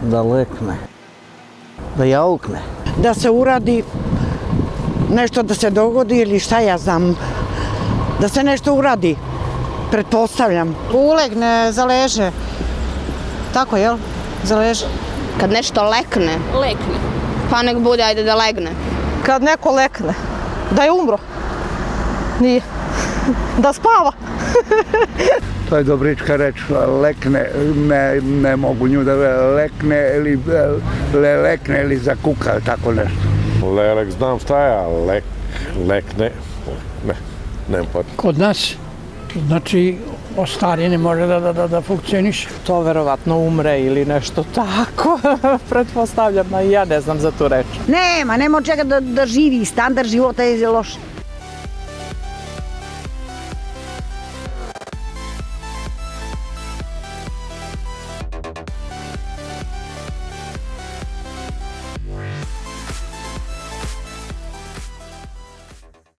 Da lekne, da jaukne. Da se uradi nešto, da se dogodi ili šta ja znam, da se nešto uradi, pretpostavljam. Ulegne, zaleže. Tako, jel? Zaleže. Kad nešto lekne. Lekne. Pa nek bude, ajde da legne. Kad neko lekne, da je umro. Nije. Da spava. To je dobrička reč, lekne, ne mogu nju da lekne ili lekne ili zakuka, tako nešto. Lelek znam šta je, a lekne, ne, nemam pojma. Kod nas, znači, ostari ne može da funkcioniše. To verovatno umre ili nešto tako, pretpostavljam, ja ne znam za tu reč. Nema od čega da živi, standard života je loš.